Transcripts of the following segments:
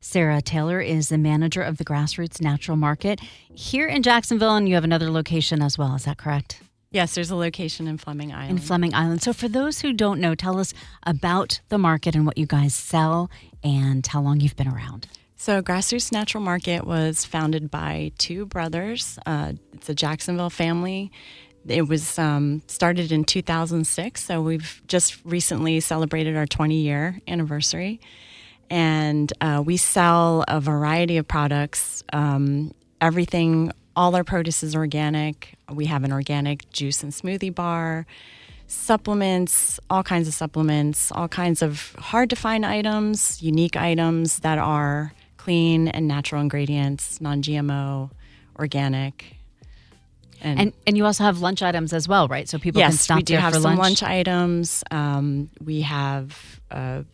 Sarah Taylor is the manager of the Grassroots Natural Market here in Jacksonville, and you have another location as well. Is that correct? Yes, there's a location in Fleming Island. In Fleming Island. So for those who don't know, tell us about the market and what you guys sell and how long you've been around. So Grassroots Natural Market was founded by two brothers. It's a Jacksonville family. It was started in 2006, so we've just recently celebrated our 20-year anniversary. And we sell a variety of products, everything. All our produce is organic. We have an organic juice and smoothie bar, supplements, all kinds of hard-to-find items, unique items that are clean and natural ingredients, non-GMO, organic. And you also have lunch items as well, right? So people can stop there for lunch? Yes, we do have some lunch items. We have a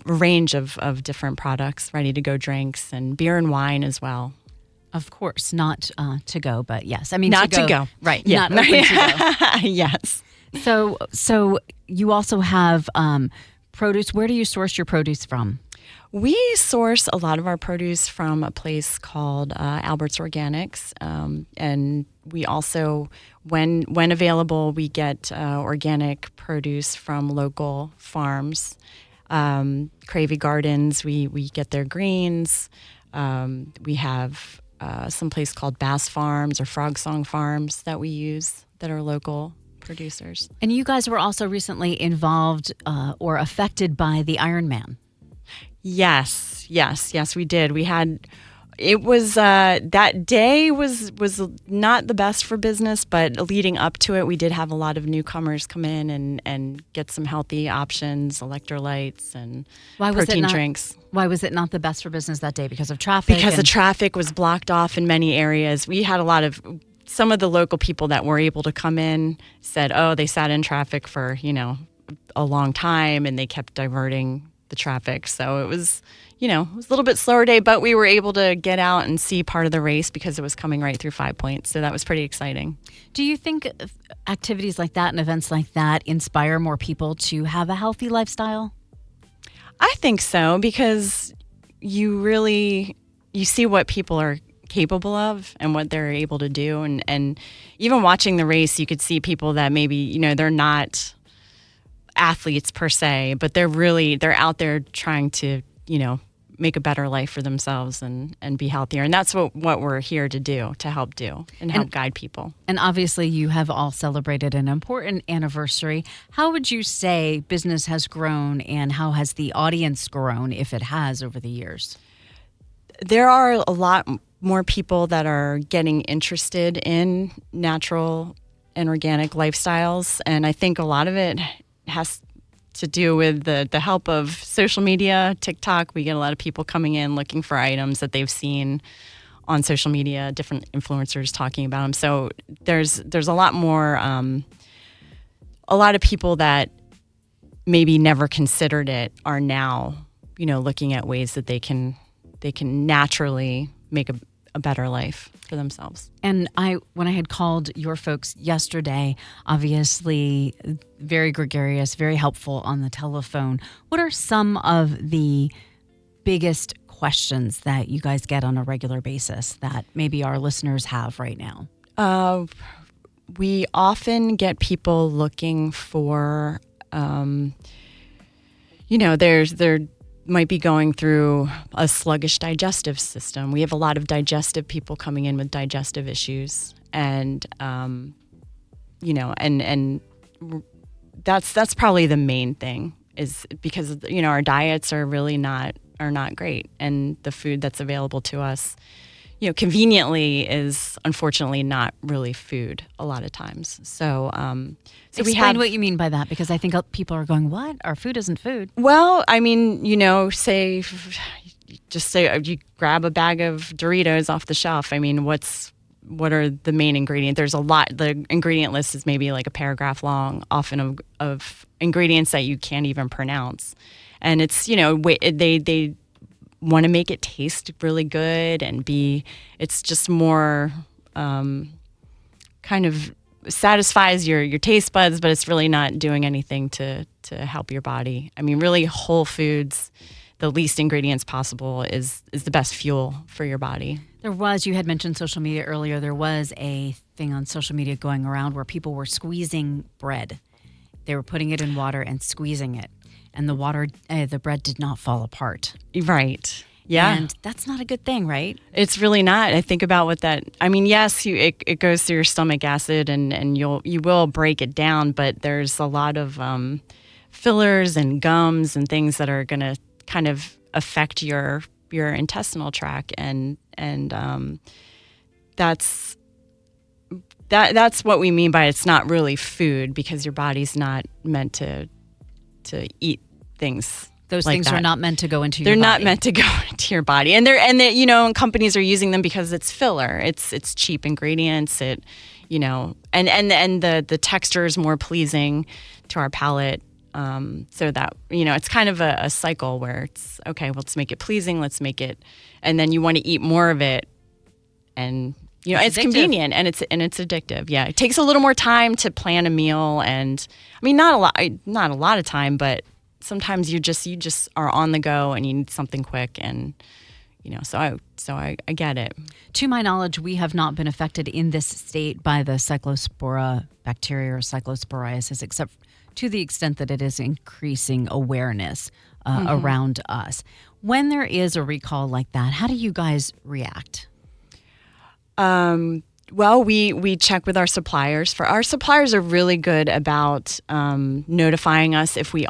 range of different products, ready-to-go drinks, and beer and wine as well. Of course, not to go, but yes. I mean, not to go. Right, yeah. not open to go. Yes. So you also have produce. Where do you source your produce from? We source a lot of our produce from a place called Albert's Organics, and we also, when available, we get organic produce from local farms. Cravey Gardens, we get their greens. We have some place called Bass Farms or Frog Song Farms that we use that are local producers. And you guys were also recently involved or affected by the Ironman. Yes, we did. It was that day was not the best for business, but leading up to it, we did have a lot of newcomers come in and get some healthy options, electrolytes and protein drinks. Why was it not the best for business that day? Because of traffic? Because the traffic was blocked off in many areas. We had some of the local people that were able to come in said, they sat in traffic for, a long time and they kept diverting the traffic. So it was, it was a little bit slower day, but we were able to get out and see part of the race because it was coming right through 5 Points. So that was pretty exciting. Do you think activities like that and events like that inspire more people to have a healthy lifestyle? I think so, because you see what people are capable of and what they're able to do. And even watching the race, you could see people that maybe, they're not athletes per se, but they're out there trying to, make a better life for themselves and be healthier. And that's what we're here to do, to help do and help guide people. And obviously you have all celebrated an important anniversary. How would you say business has grown and how has the audience grown, if it has, over the years? There are a lot more people that are getting interested in natural and organic lifestyles. And I think a lot of it has to do with the help of social media, TikTok. We get a lot of people coming in looking for items that they've seen on social media, different influencers talking about them. So there's a lot more, a lot of people that maybe never considered it are now, looking at ways that they can naturally make a better life for themselves. And when I had called your folks yesterday, obviously very gregarious, very helpful on the telephone. What are some of the biggest questions that you guys get on a regular basis that maybe our listeners have right now? We often get people looking for, they're might be going through a sluggish digestive system. We have a lot of digestive people coming in with digestive issues, and and that's probably the main thing, is because our diets are really not great, and the food that's available to us, conveniently is unfortunately not really food a lot of times. So explain what you mean by that, because I think people are going, what? Our food isn't food. Well, I mean, say you grab a bag of Doritos off the shelf. I mean, what are the main ingredients? There's a lot. The ingredient list is maybe like a paragraph long, often of ingredients that you can't even pronounce. And it's, they want to make it taste really good and it's just more kind of satisfies your taste buds, but it's really not doing anything to help your body. I mean, really, whole foods, the least ingredients possible is the best fuel for your body. You had mentioned social media earlier. There was a thing on social media going around where people were squeezing bread. They were putting it in water and squeezing it, and the bread did not fall apart. Right. Yeah. And that's not a good thing, right? It's really not. I think about yes, it goes through your stomach acid and you will break it down, but there's a lot of fillers and gums and things that are going to kind of affect your intestinal tract, and that's what we mean by it's not really food, because your body's not meant to eat things. Those like things that. are not meant to go into your body. They're not body. meant to go into your body. And companies are using them because it's filler. It's cheap ingredients. And the texture is more pleasing to our palate. So that, it's kind of a cycle where it's, okay, well, let's make it pleasing. Let's make it, and then you want to eat more of it. And, it's convenient and it's addictive. Yeah. It takes a little more time to plan a meal, and not a lot of time, but sometimes you just are on the go and you need something quick, and so I get it. To my knowledge, we have not been affected in this state by the Cyclospora bacteria or cyclosporiasis, except to the extent that it is increasing awareness around us. When there is a recall like that, how do you guys react? Well, we check with our suppliers. Our suppliers are really good about notifying us if we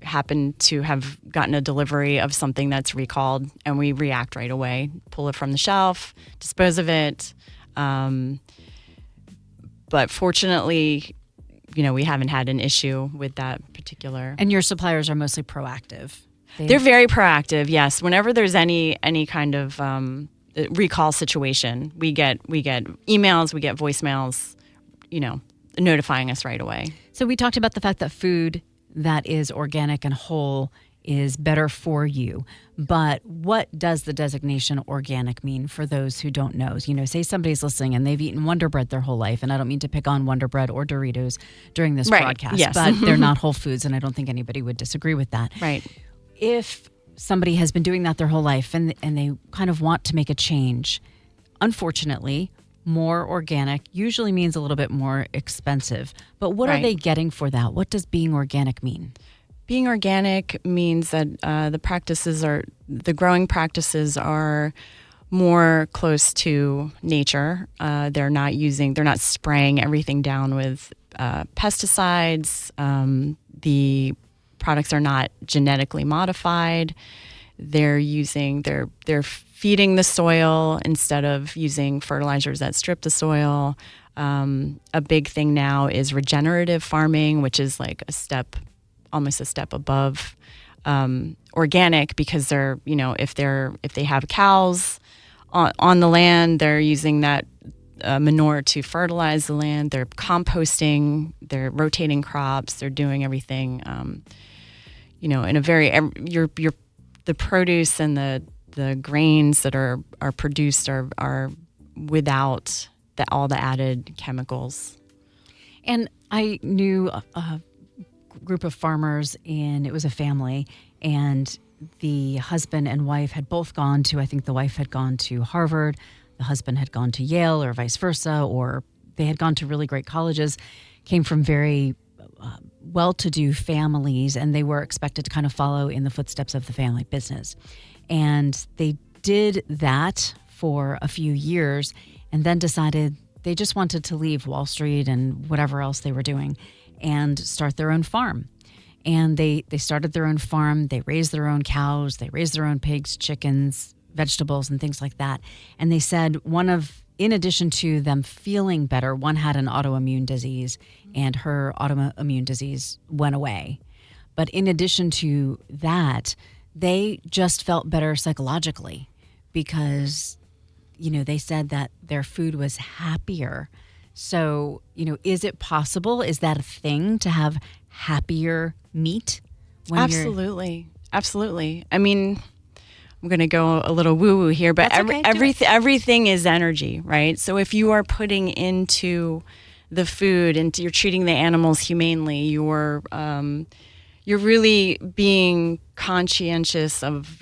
happen to have gotten a delivery of something that's recalled, and we react right away, pull it from the shelf, dispose of it. But fortunately, we haven't had an issue with that particular. And your suppliers are mostly proactive. They're very proactive. Yes. Whenever there's any kind of recall situation, we get emails, we get voicemails, notifying us right away. So we talked about the fact that food that is organic and whole is better for you. But what does the designation organic mean for those who don't know? Say somebody's listening and they've eaten Wonder Bread their whole life, and I don't mean to pick on Wonder Bread or Doritos during this broadcast, yes. But they're not whole foods, and I don't think anybody would disagree with that. Right. If somebody has been doing that their whole life and they kind of want to make a change, unfortunately, more organic usually means a little bit more expensive. But what are they getting for that? What does being organic mean? Being organic means that the growing practices are more close to nature. They're not spraying everything down with pesticides. The products are not genetically modified. They're feeding the soil instead of using fertilizers that strip the soil. A big thing now is regenerative farming, which is like almost a step above organic, because they're, if they have cows on the land, they're using that manure to fertilize the land. They're composting, they're rotating crops, they're doing everything, in a very, the produce and the grains that are produced are without all the added chemicals. And I knew a group of farmers, and it was a family, and the husband and wife had both gone to, I think the wife had gone to Harvard, the husband had gone to Yale, or vice versa, or they had gone to really great colleges, came from very well-to-do families, and they were expected to kind of follow in the footsteps of the family business. And they did that for a few years and then decided they just wanted to leave Wall Street and whatever else they were doing and start their own farm. And they started their own farm. They raised their own cows. They raised their own pigs, chickens, vegetables, and things like that. And they said in addition to them feeling better, one had an autoimmune disease, and her autoimmune disease went away. But in addition to that, they just felt better psychologically because, they said that their food was happier. So, is it possible? Is that a thing to have happier meat? Absolutely. Absolutely. I mean, I'm going to go a little woo-woo here, but everything is energy, right? So if you are putting into the food, and you're treating the animals humanely. You're really being conscientious of,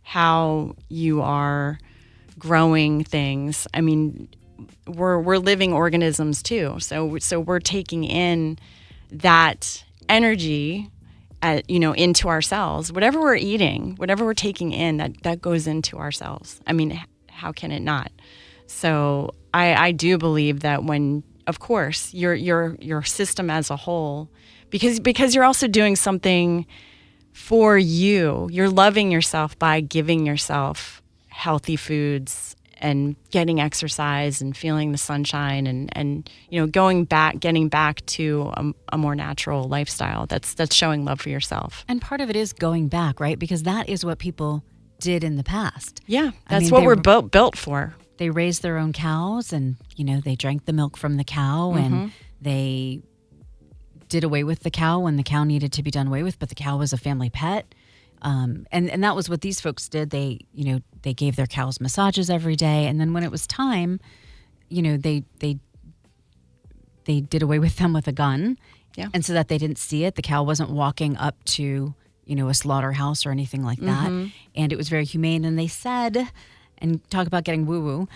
how you are growing things. I mean, we're living organisms too. So we're taking in that energy into ourselves. Whatever we're eating, whatever we're taking in, that goes into ourselves. I mean, how can it not? So I do believe that when, of course, your system as a whole, because you're also doing something for you. You're loving yourself by giving yourself healthy foods and getting exercise and feeling the sunshine and getting back to a more natural lifestyle. That's showing love for yourself. And part of it is going back, right? Because that is what people did in the past. Yeah, that's what we're built for. They raised their own cows, and they drank the milk from the cow, and they did away with the cow when the cow needed to be done away with, but the cow was a family pet. And that was what these folks did. They gave their cows massages every day, and then when it was time, they did away with them with a gun, and so that they didn't see it. The cow wasn't walking up to a slaughterhouse or anything like that, and it was very humane. And they said, and talk about getting woo-woo,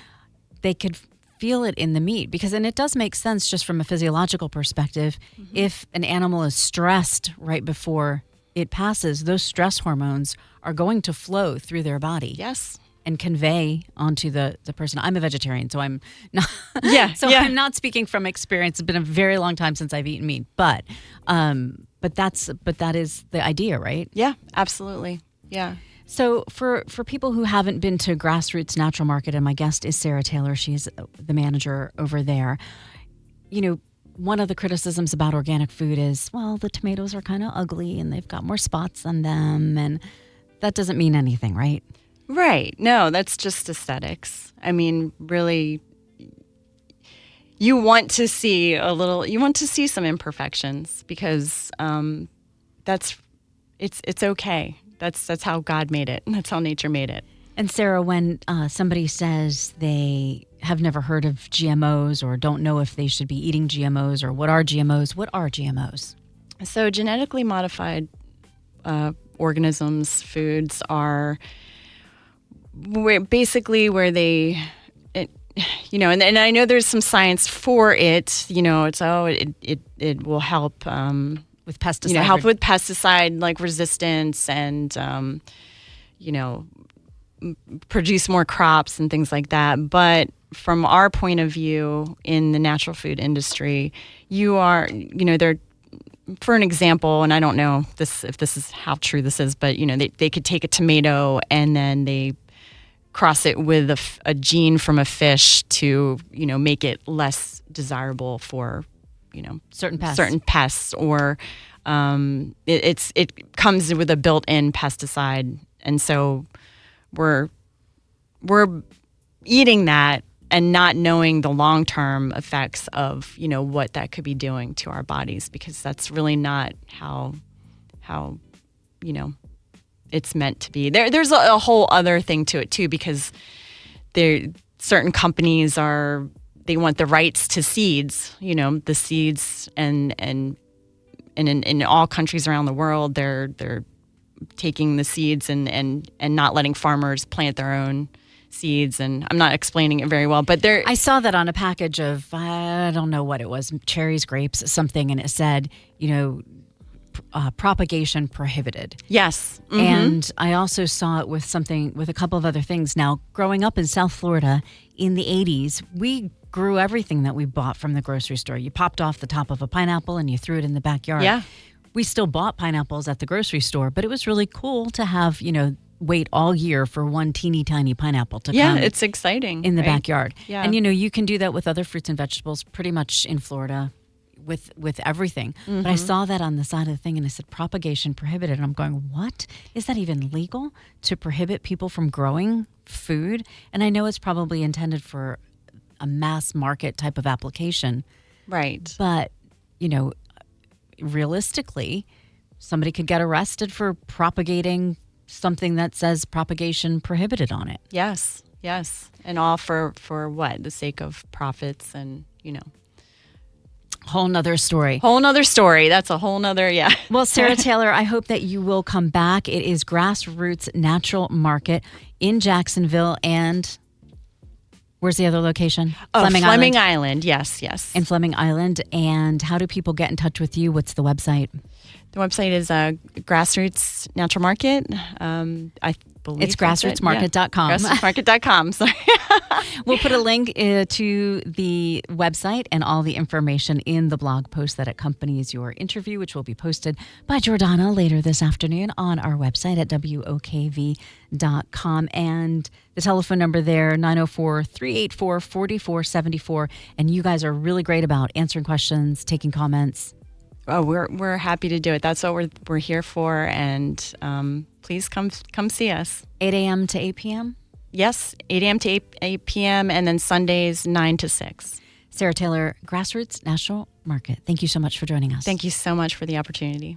they could feel it in the meat, and it does make sense just from a physiological perspective. If an animal is stressed right before it passes, those stress hormones are going to flow through their body. Yes. And convey onto the person. I'm a vegetarian, so I'm not. I'm not speaking from experience. It's been a very long time since I've eaten meat, but that is the idea, right? Yeah, absolutely. Yeah. So for people who haven't been to Grassroots Natural Market, and my guest is Sarah Taylor, she's the manager over there. One of the criticisms about organic food is, well, the tomatoes are kind of ugly and they've got more spots on them, and that doesn't mean anything, right? Right. No, that's just aesthetics. I mean, really, you want to see some imperfections, because it's okay. That's how God made it. That's how nature made it. And Sarah, when somebody says they have never heard of GMOs or don't know if they should be eating GMOs, or what are GMOs? So genetically modified organisms, foods are where they, and I know there's some science for it. It will help with pesticide, help with pesticide resistance, and produce more crops and things like that. But from our point of view in the natural food industry, they're, for an example, and I don't know if this is how true this is, but they could take a tomato and then they cross it with a gene from a fish to make it less desirable for certain pests, or it comes with a built-in pesticide, and so we're eating that and not knowing the long-term effects of what that could be doing to our bodies, because that's really not how it's meant to be. There's a whole other thing to it too, because certain companies they want the rights to seeds, the seeds, and in all countries around the world, they're taking the seeds and not letting farmers plant their own seeds. And I'm not explaining it very well, but I saw that on a package of, I don't know what it was, cherries, grapes, something, and it said, propagation prohibited. Yes. Mm-hmm. And I also saw it with a couple of other things. Now, growing up in South Florida in the 80s, we grew everything that we bought from the grocery store. You popped off the top of a pineapple and you threw it in the backyard. Yeah. We still bought pineapples at the grocery store, but it was really cool to have, wait all year for one teeny tiny pineapple to come. Yeah, it's exciting. In the backyard. Yeah. And, you can do that with other fruits and vegetables pretty much in Florida with everything. Mm-hmm. But I saw that on the side of the thing and it said propagation prohibited. And I'm going, what? Is that even legal to prohibit people from growing food? And I know it's probably intended for a mass market type of application. Right. But, realistically, somebody could get arrested for propagating something that says propagation prohibited on it. Yes. And all for what? The sake of profits and, Whole nother story. Whole nother story. That's a whole nother, yeah. Well, Sarah Taylor, I hope that you will come back. It is Grassroots Natural Market in Jacksonville. And where's the other location? Fleming Island. Yes. In Fleming Island. And how do people get in touch with you? What's the website? The website is Grassroots Natural Market. I believe it's grassrootsmarket.com. Yeah. Grassrootsmarket.com. Sorry. We'll put a link to the website and all the information in the blog post that accompanies your interview, which will be posted by Jordana later this afternoon on our website at WOKV.com. And the telephone number there, 904-384-4474. And you guys are really great about answering questions, taking comments. Oh, we're happy to do it. That's what we're here for. And please come see us. 8 a.m. to 8 p.m.? Yes, 8 a.m. to 8 p.m. and then Sundays 9 to 6. Sarah Taylor, Grassroots Natural Market. Thank you so much for joining us. Thank you so much for the opportunity.